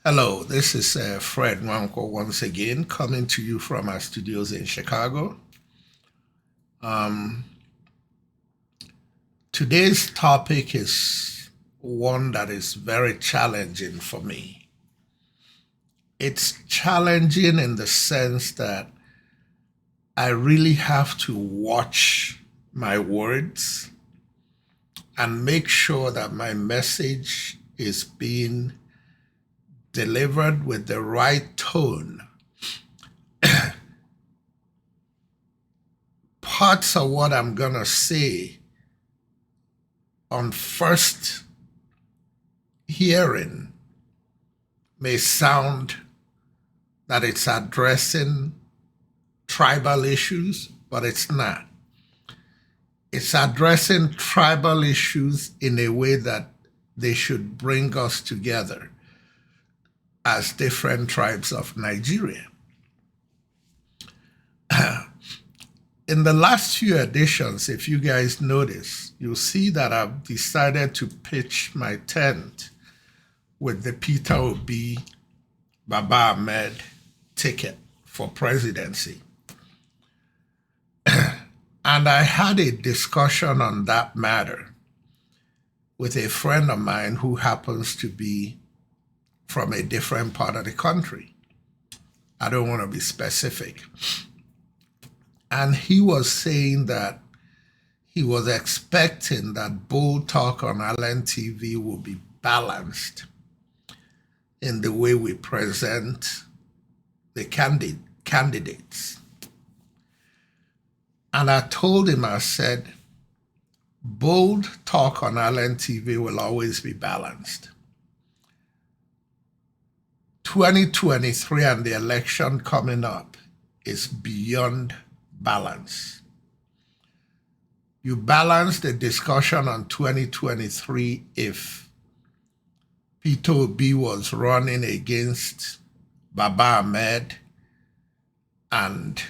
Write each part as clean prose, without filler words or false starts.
Hello, this is Fred Nwanko once again, coming to you from our studios in Chicago. Um, Today's topic is one that is very challenging for me. It's challenging in the sense that I really have to watch my words and make sure that my message is being delivered with the right tone. Parts of what I'm going to say on first hearing may sound that it's addressing tribal issues, but it's not. It's addressing tribal issues in a way that they should bring us together as different tribes of Nigeria. In the last few editions, if you guys notice, you'll see that I've decided to pitch my tent with the Peter Obi Baba Ahmed ticket for presidency. And I had a discussion on that matter with a friend of mine who happens to be from a different part of the country. I don't want to be specific. And he was saying that he was expecting that Bold Talk on LNTV will be balanced in the way we present the candidates. And I told him, I said, Bold Talk on LNTV will always be balanced. 2023 and the election coming up is beyond balance. You balance the discussion on 2023 if Peter Obi was running against Baba Ahmed and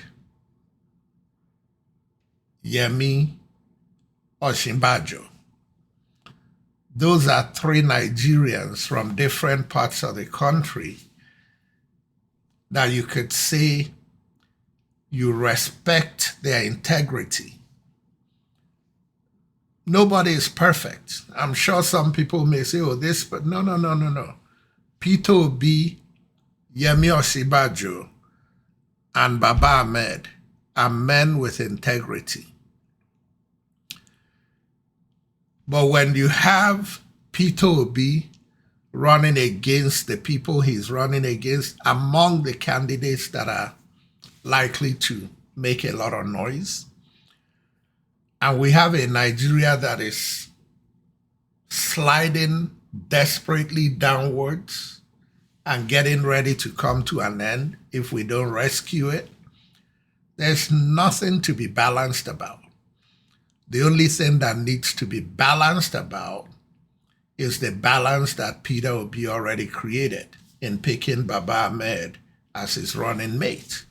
Yemi Osinbajo. Those are three Nigerians from different parts of the country that you could say you respect their integrity. Nobody is perfect. I'm sure some people may say, oh, this, but no. Peter Obi, Yemi Osinbajo, and Baba Ahmed are men with integrity. But when you have Peter Obi running against the people he's running against, among the candidates that are likely to make a lot of noise, and we have a Nigeria that is sliding desperately downwards and getting ready to come to an end if we don't rescue it, there's nothing to be balanced about. The only thing that needs to be balanced about is the balance that Peter Obi already created in picking Baba Ahmed as his running mate.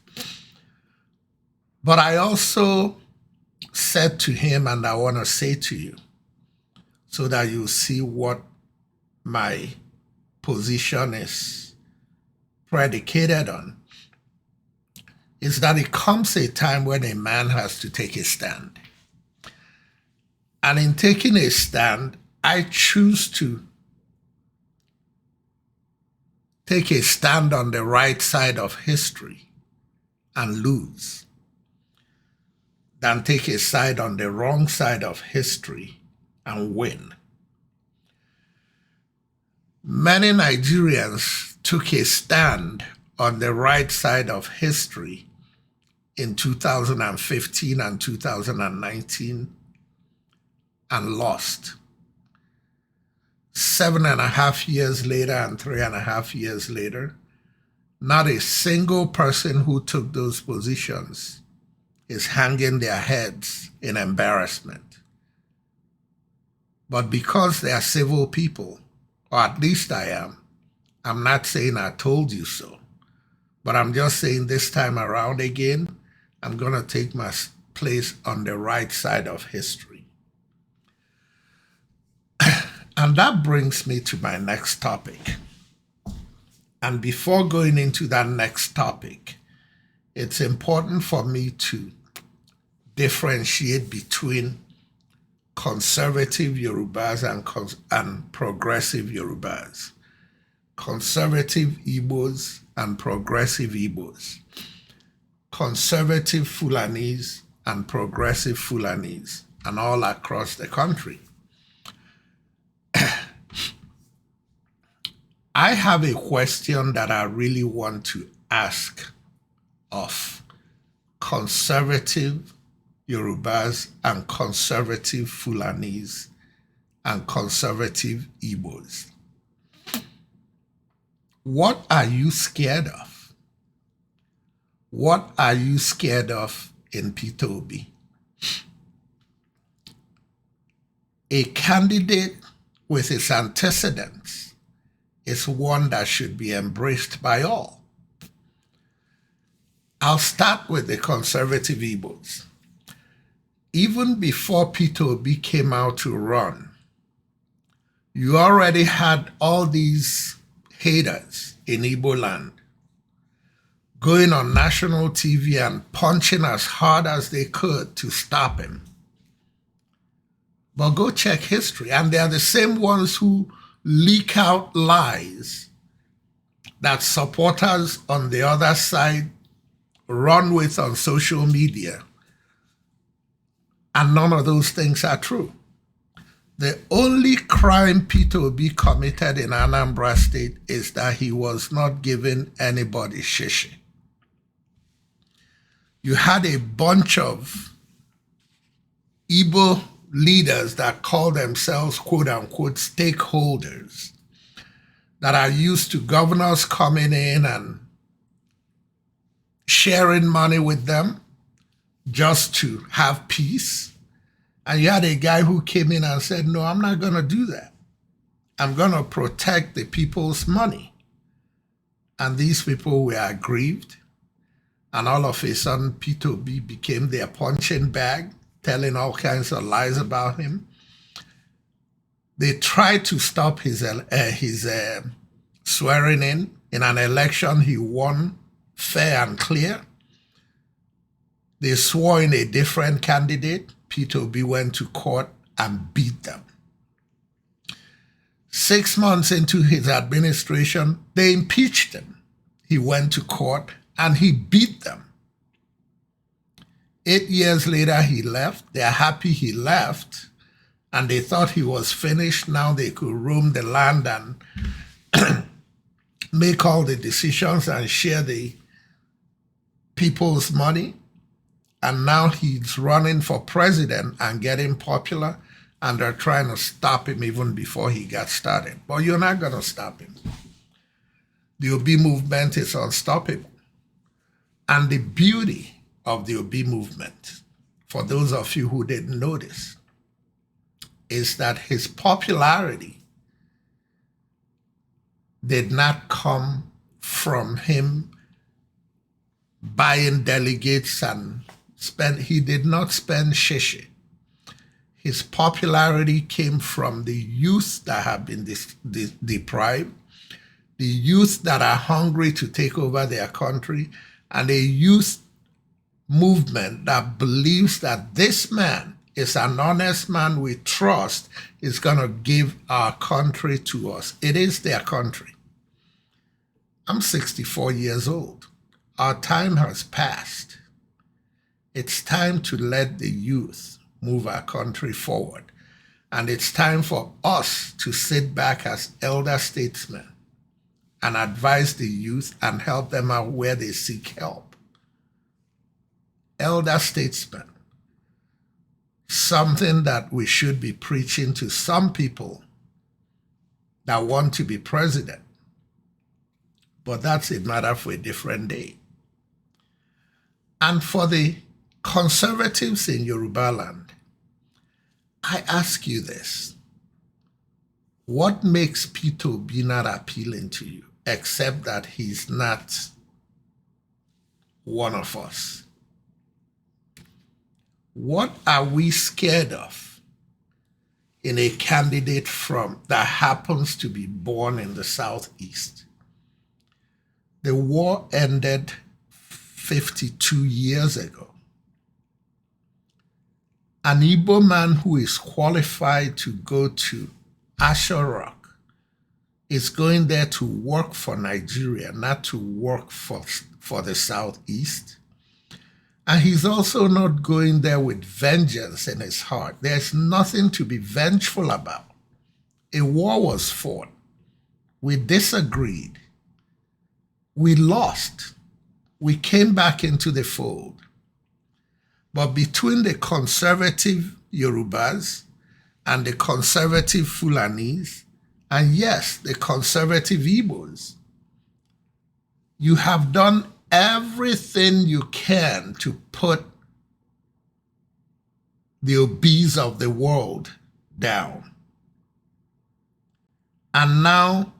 But I also said to him, and I want to say to you, so that you see what my position is predicated on, is that it comes a time when a man has to take a stand. And in taking a stand, I choose to take a stand on the right side of history and lose, than take a side on the wrong side of history and win. Many Nigerians took a stand on the right side of history in 2015 and 2019 and lost. 7.5 years later and 3.5 years later, not a single person who took those positions is hanging their heads in embarrassment. But because they are civil people, or at least I am, I'm not saying I told you so, but I'm just saying this time around again, I'm going to take my place on the right side of history. And that brings me to my next topic. And before going into that next topic, it's important for me to differentiate between conservative Yorubas and progressive Yorubas, conservative Igbos and progressive Igbos, conservative Fulanis and progressive Fulanis, and all across the country. I have a question that I really want to ask of conservative Yorubas and conservative Fulanis and conservative Igbos. What are you scared of? What are you scared of in Peter Obi? A candidate with its antecedents is one that should be embraced by all. I'll start with the conservative Igbos. Even before Peter Obi came out to run, you already had all these haters in Igbo land going on national TV and punching as hard as they could to stop him. But go check history, and they are the same ones who leak out lies that supporters on the other side run with on social media. And none of those things are true. The only crime Peter Obi committed in Anambra State is that he was not giving anybody shishi. You had a bunch of Igbo leaders that call themselves quote unquote stakeholders that are used to governors coming in and sharing money with them just to have peace. And you had a guy who came in and said, no, I'm not going to do that. I'm going to protect the people's money. And these people were aggrieved. And all of a sudden, Peter Obi became their punching bag, telling all kinds of lies about him. They tried to stop his swearing in an election he won fair and clear. They swore in a different candidate. Peter Obi went to court and beat them. 6 months into his administration, they impeached him. He went to court and he beat them. 8 years later, he left. They're happy he left, and they thought he was finished. Now they could roam the land and make all the decisions and share the people's money. And now he's running for president and getting popular, and they're trying to stop him even before he got started. But you're not going to stop him. The Obi movement is unstoppable. And the beauty of the Obi movement, for those of you who didn't notice, is that his popularity did not come from him buying delegates and he did not spend shishi. His popularity came from the youth that have been deprived, the youth that are hungry to take over their country, and a youth movement that believes that this man is an honest man we trust is going to give our country to us. It is their country. I'm 64 years old. Our time has passed. It's time to let the youth move our country forward. And it's time for us to sit back as elder statesmen and advise the youth and help them out where they seek help. Elder statesmen, something that we should be preaching to some people that want to be president. But that's a matter for a different day. And for the conservatives in Yoruba land, I ask you this. What makes Peter Obi not appealing to you, except that he's not one of us? What are we scared of in a candidate that happens to be born in the Southeast? The war ended 52 years ago. An Igbo man who is qualified to go to Asher Rock is going there to work for Nigeria, not to work for the Southeast. And he's also not going there with vengeance in his heart. There's nothing to be vengeful about. A war was fought. We disagreed. We lost. We came back into the fold. But between the conservative Yorubas and the conservative Fulanis, and yes, the conservative Igbos, you have done everything you can to put the obese of the world down. And now,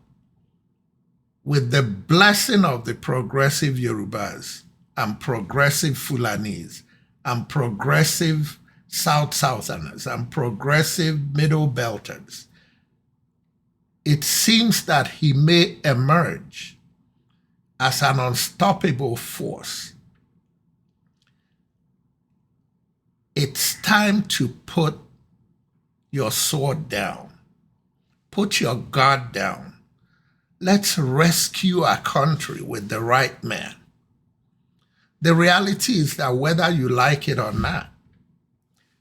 with the blessing of the progressive Yorubas and progressive Fulanis and progressive Southerners and progressive Middle Belters, it seems that he may emerge as an unstoppable force. It's time to put your sword down. Put your guard down. Let's rescue our country with the right man. The reality is that whether you like it or not,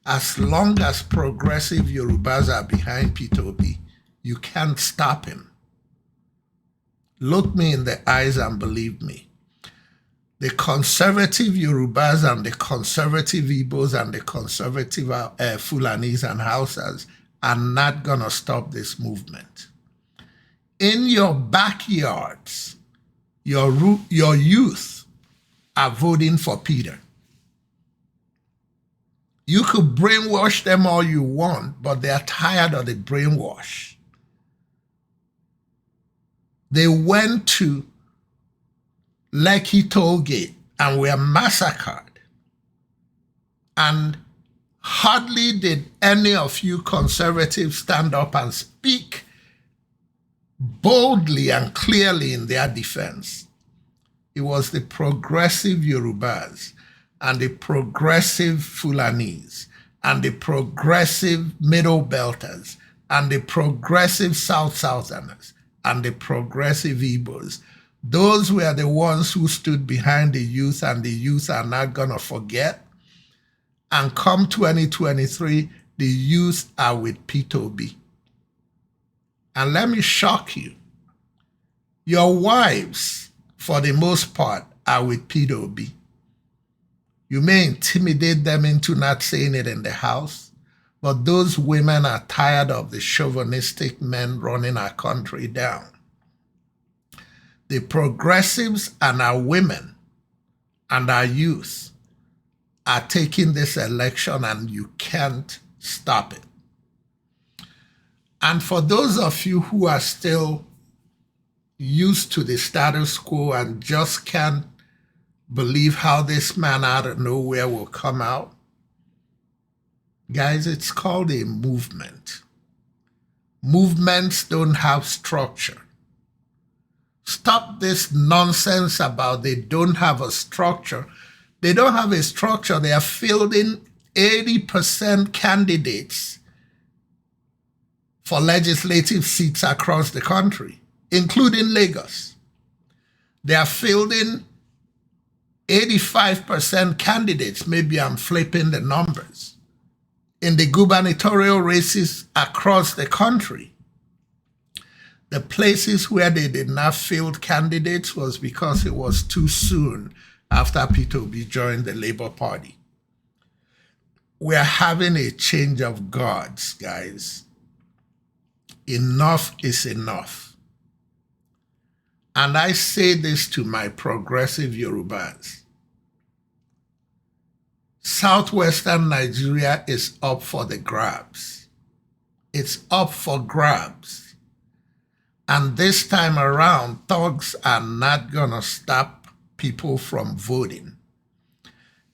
as long as progressive Yorubas are behind Peter Obi, you can't stop him. Look me in the eyes and believe me. The conservative Yorubas and the conservative Igbos and the conservative Fulanis and Hausas are not going to stop this movement. In your backyards, your youth are voting for Peter. You could brainwash them all you want, but they are tired of the brainwash. They went to Lekki Tollgate and were massacred. And hardly did any of you conservatives stand up and speak boldly and clearly in their defense. It was the progressive Yorubas and the progressive Fulanis and the progressive Middle Belters and the progressive Southerners and the progressive Igbos. Those were the ones who stood behind the youth, and the youth are not going to forget. And come 2023, the youth are with Peter Obi. And let me shock you. Your wives, for the most part, are with Peter Obi. You may intimidate them into not saying it in the house, but those women are tired of the chauvinistic men running our country down. The progressives and our women and our youth are taking this election, and you can't stop it. And for those of you who are still used to the status quo and just can't believe how this man out of nowhere will come out, guys, it's called a movement. Movements don't have structure. Stop this nonsense about they don't have a structure. They don't have a structure. They are fielding 80% candidates for legislative seats across the country, including Lagos. They are fielding 85% candidates, maybe I'm flipping the numbers, in the gubernatorial races across the country. The places where they did not field candidates was because it was too soon after Peter Obi joined the Labour Party. We're having a change of guards, guys. Enough is enough. And I say this to my progressive Yorubas. Southwestern Nigeria is up for the grabs. It's up for grabs. And this time around, thugs are not going to stop people from voting.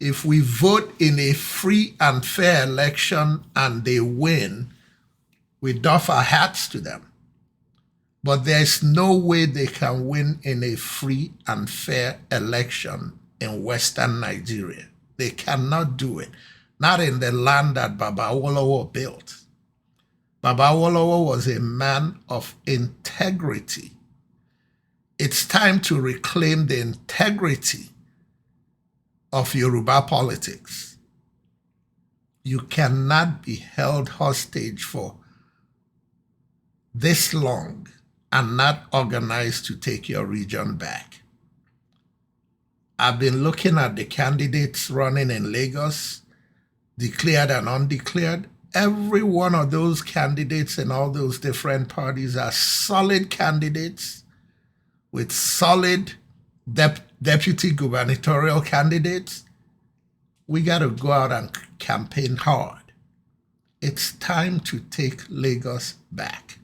If we vote in a free and fair election and they win, we doff our hats to them. But there's no way they can win in a free and fair election in Western Nigeria. They cannot do it. Not in the land that Baba Awolowo built. Baba Awolowo was a man of integrity. It's time to reclaim the integrity of Yoruba politics. You cannot be held hostage for this long and not organized to take your region back. I've been looking at the candidates running in Lagos, declared and undeclared. Every one of those candidates in all those different parties are solid candidates with solid deputy gubernatorial candidates. We got to go out and campaign hard. It's time to take Lagos back.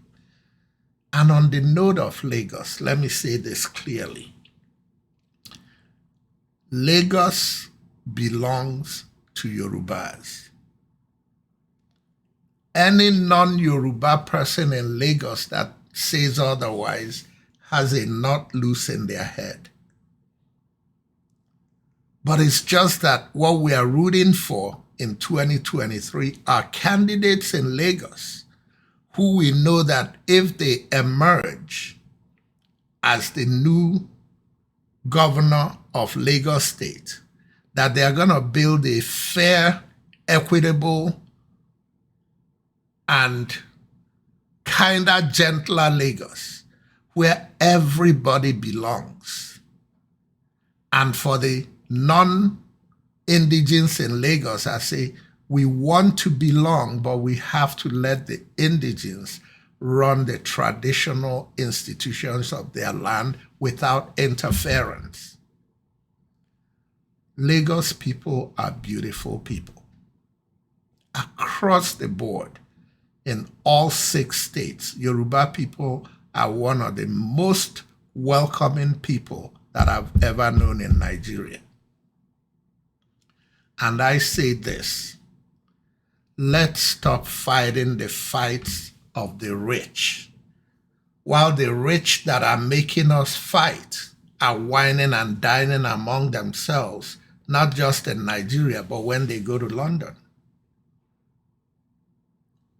And on the note of Lagos, let me say this clearly. Lagos belongs to Yorubas. Any non-Yoruba person in Lagos that says otherwise has a knot loose in their head. But it's just that what we are rooting for in 2023 are candidates in Lagos who we know that if they emerge as the new governor of Lagos State, that they are going to build a fair, equitable, and kinder, gentler Lagos where everybody belongs. And for the non-indigens in Lagos, I say, we want to belong, but we have to let the indigens run the traditional institutions of their land without interference. Lagos people are beautiful people. Across the board, in all 6 states, Yoruba people are one of the most welcoming people that I've ever known in Nigeria. And I say this, let's stop fighting the fights of the rich. While the rich that are making us fight are whining and dining among themselves, not just in Nigeria, but when they go to London.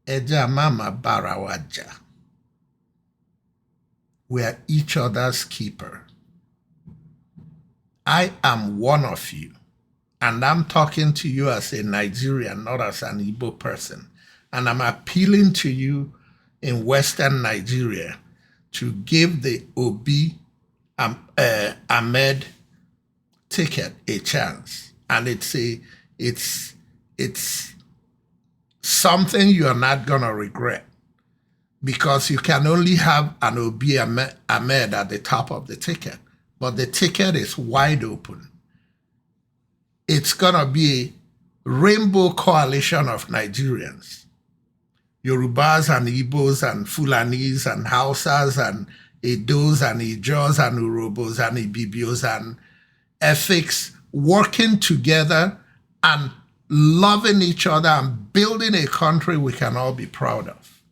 Eja mama barawaja. We are each other's keeper. I am one of you, and I'm talking to you as a Nigerian, not as an Igbo person. And I'm appealing to you in Western Nigeria to give the Obi Ahmed ticket a chance. And it's something you are not going to regret, because you can only have an Obi Ahmed at the top of the ticket, but the ticket is wide open. It's going to be a rainbow coalition of Nigerians, Yorubas and Igbos and Fulanis and Hausas and Edos and Ijos and Urobos and Ibibios and Efiks working together and loving each other and building a country we can all be proud of.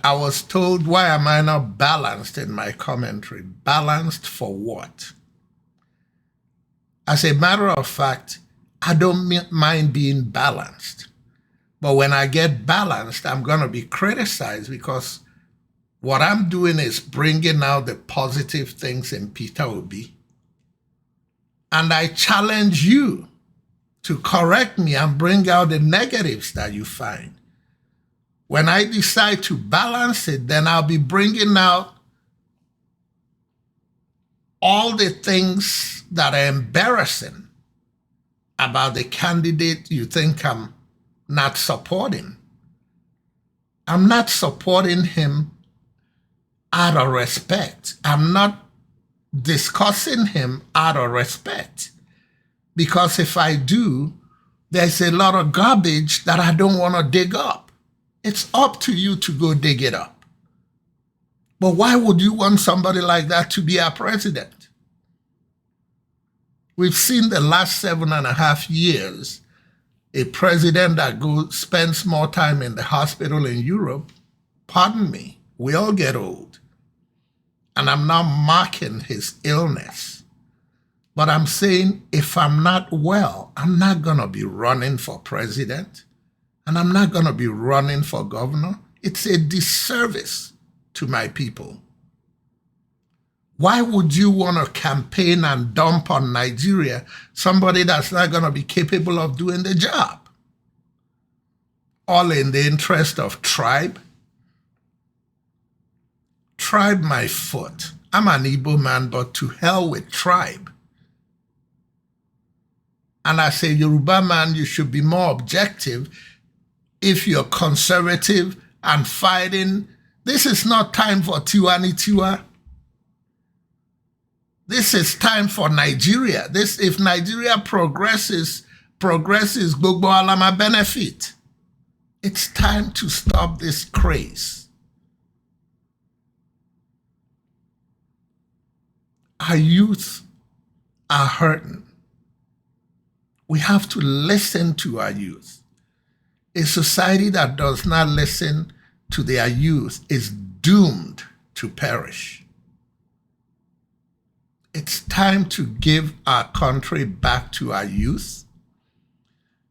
I was told, why am I not balanced in my commentary? Balanced for what? As a matter of fact, I don't mind being balanced. But when I get balanced, I'm going to be criticized, because what I'm doing is bringing out the positive things in Peter Obi. And I challenge you to correct me and bring out the negatives that you find. When I decide to balance it, then I'll be bringing out all the things that are embarrassing about the candidate you think I'm not supporting. I'm not supporting him out of respect. I'm not discussing him out of respect. Because if I do, there's a lot of garbage that I don't want to dig up. It's up to you to go dig it up. But why would you want somebody like that to be our president? We've seen the last 7.5 years, a president that spends more time in the hospital in Europe Pardon me, we all get old. And I'm not mocking his illness. But I'm saying if I'm not well, I'm not going to be running for president. And I'm not going to be running for governor. It's a disservice to my people. Why would you want to campaign and dump on Nigeria somebody that's not going to be capable of doing the job? All in the interest of tribe? Tribe my foot. I'm an Igbo man, but to hell with tribe. And I say, Yoruba man, you should be more objective if you're conservative and fighting. This is not time for Tiwa. This is time for Nigeria. If Nigeria progresses, Gbogbo Alama benefit. It's time to stop this craze. Our youth are hurting. We have to listen to our youth. A society that does not listen to their youth is doomed to perish. It's time to give our country back to our youth.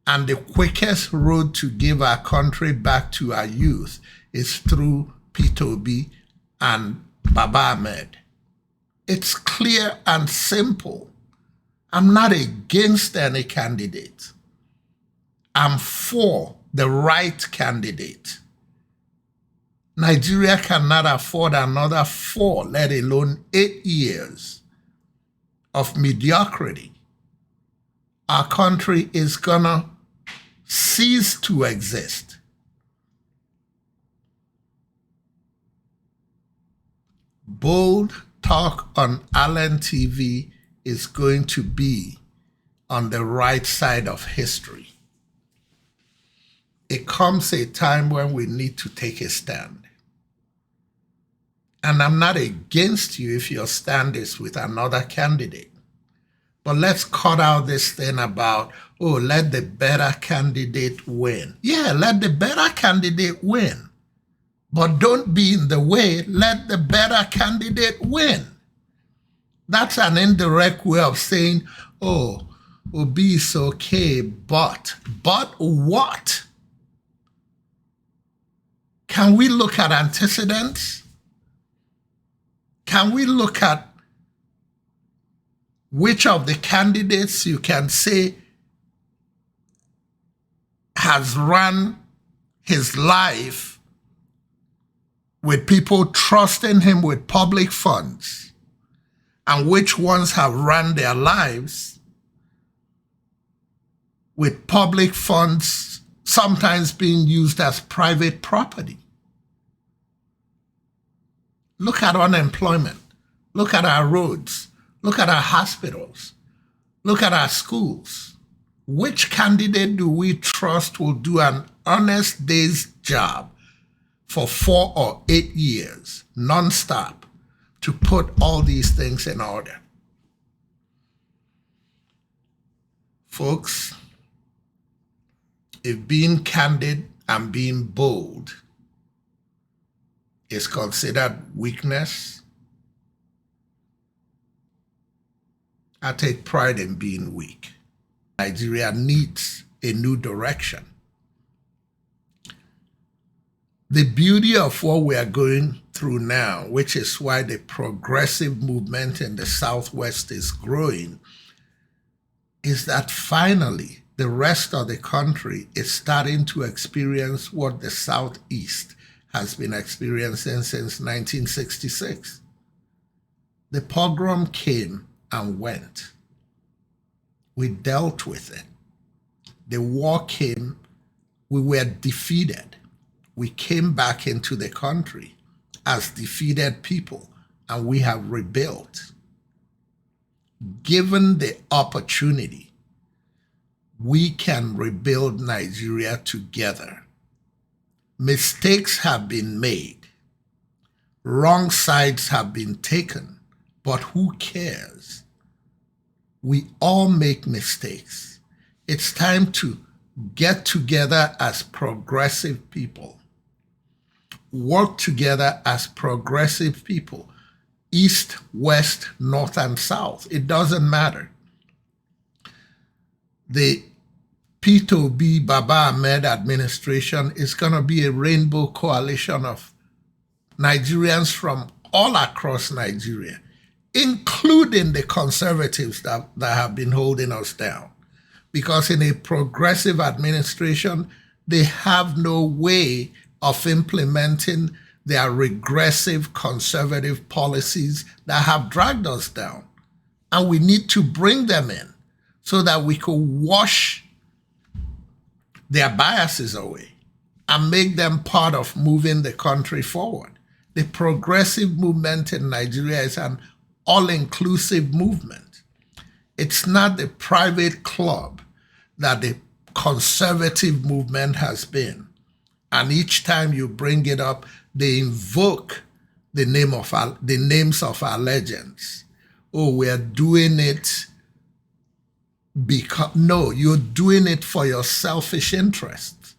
And the quickest road to give our country back to our youth is through P2B and Baba Ahmed. It's clear and simple. I'm not against any candidate. I'm for the right candidate. Nigeria cannot afford another 4, let alone 8 years of mediocrity. Our country is gonna cease to exist. Bold talk on Allen TV is going to be on the right side of history. It comes a time when we need to take a stand. And I'm not against you if your stand is with another candidate. But let's cut out this thing about, let the better candidate win. Yeah, let the better candidate win. But don't be in the way. Let the better candidate win. That's an indirect way of saying, Obi is okay, but what? Can we look at antecedents? Can we look at which of the candidates you can say has run his life with people trusting him with public funds, and which ones have run their lives with public funds sometimes being used as private property? Look at unemployment. Look at our roads. Look at our hospitals. Look at our schools. Which candidate do we trust will do an honest day's job for 4 or 8 years, nonstop, to put all these things in order? Folks, if being candid and being bold is considered weakness, I take pride in being weak. Nigeria needs a new direction. The beauty of what we are going through now, which is why the progressive movement in the Southwest is growing, is that finally the rest of the country is starting to experience what the Southeast has been experiencing since 1966. The pogrom came and went. We dealt with it. The war came, we were defeated. We came back into the country as defeated people, and we have rebuilt. Given the opportunity, we can rebuild Nigeria together. Mistakes have been made. Wrong sides have been taken, but who cares? We all make mistakes. It's time to get together as progressive people. work together as progressive people, east, west, north, and south. It doesn't matter. The P2B Baba Ahmed administration is going to be a rainbow coalition of Nigerians from all across Nigeria, including the conservatives that have been holding us down. Because in a progressive administration, they have no way of implementing their regressive conservative policies that have dragged us down. And we need to bring them in so that we could wash their biases away and make them part of moving the country forward. The progressive movement in Nigeria is an all-inclusive movement. It's not the private club that the conservative movement has been. And each time you bring it up, they invoke the names of our legends. Oh, we're doing it because, no, you're doing it for your selfish interests.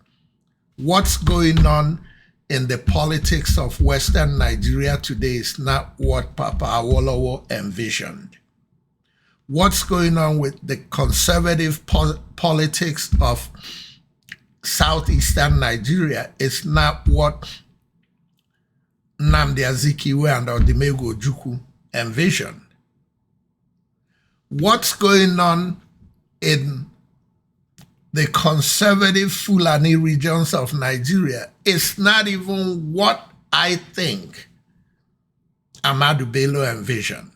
What's going on in the politics of Western Nigeria today is not what Papa Awolowo envisioned. What's going on with the conservative politics of Southeastern Nigeria is not what Nnamdi Azikiwe and Odimegwu Ojukwu envisioned. What's going on in the conservative Fulani regions of Nigeria is not even what I think Ahmadu Bello envisioned.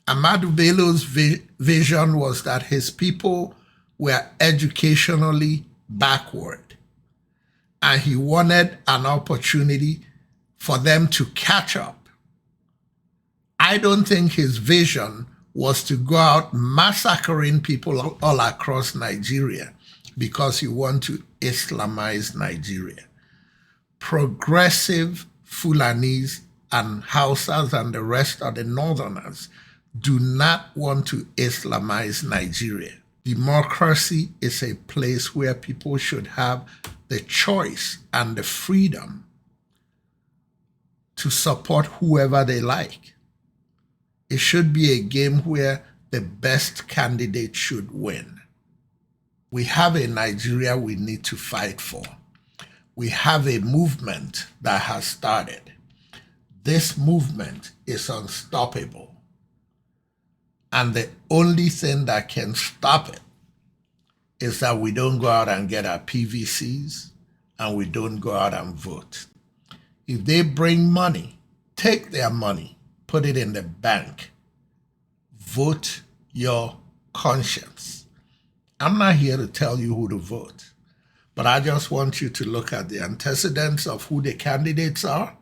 Ahmadu Bello's vision was that his people were educationally backward, and he wanted an opportunity for them to catch up. I don't think his vision was to go out massacring people all across Nigeria because you want to Islamize Nigeria. Progressive Fulanis and Hausas and the rest of the Northerners do not want to Islamize Nigeria. Democracy is a place where people should have the choice and the freedom to support whoever they like. It should be a game where the best candidate should win. We have a Nigeria we need to fight for. We have a movement that has started. This movement is unstoppable. And the only thing that can stop it is that we don't go out and get our PVCs and we don't go out and vote. If they bring money, take their money, put it in the bank. Vote your conscience. I'm not here to tell you who to vote, but I just want you to look at the antecedents of who the candidates are.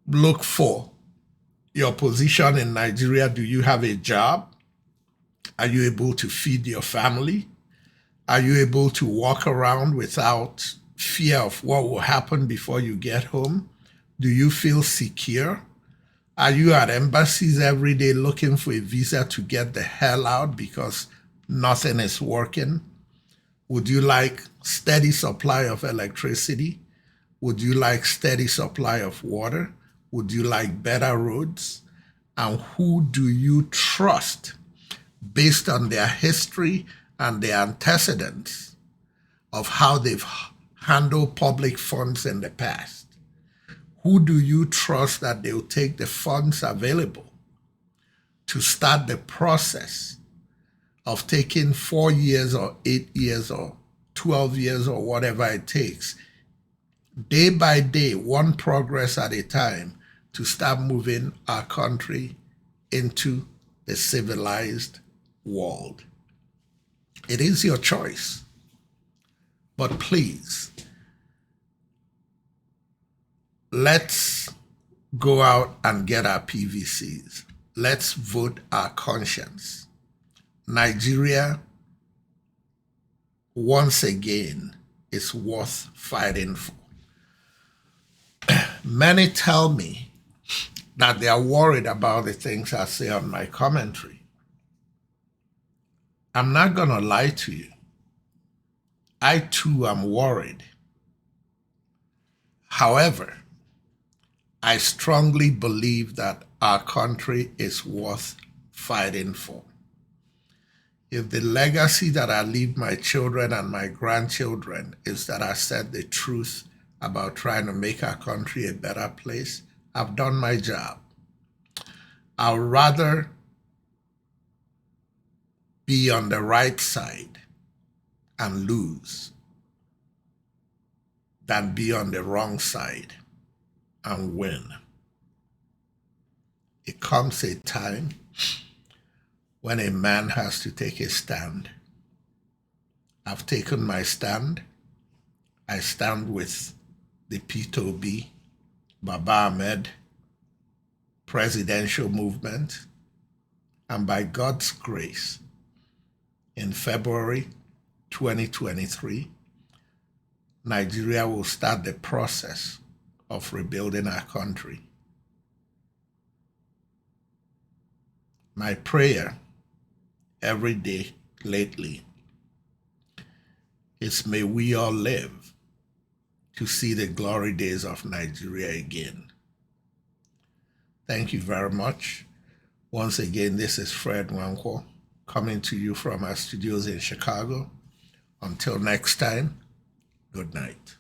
Look for your position in Nigeria. Do you have a job? Are you able to feed your family? Are you able to walk around without fear of what will happen before you get home? Do you feel secure? Are you at embassies every day looking for a visa to get the hell out because nothing is working? Would you like steady supply of electricity? Would you like steady supply of water? Would you like better roads? And who do you trust based on their history and their antecedents of how they've handled public funds in the past? Who do you trust that they'll take the funds available to start the process of taking 4 years or 8 years or 12 years or whatever it takes, day by day, one progress at a time, to start moving our country into the civilized world? It is your choice. But please, let's go out and get our PVCs. Let's vote our conscience. Nigeria, once again, is worth fighting for. Many tell me that they are worried about the things I say on my commentary. I'm not going to lie to you. I too am worried. However, I strongly believe that our country is worth fighting for. If the legacy that I leave my children and my grandchildren is that I said the truth about trying to make our country a better place, I've done my job. I'd rather be on the right side and lose than be on the wrong side and win. It comes a time when a man has to take a stand. I've taken my stand. I stand with the P2B, Baba Ahmed presidential movement, and by God's grace, in February 2023, Nigeria will start the process of rebuilding our country. My prayer every day lately is may we all live to see the glory days of Nigeria again. Thank you very much. Once again, this is Fred Nwankwo coming to you from our studios in Chicago. Until next time, good night.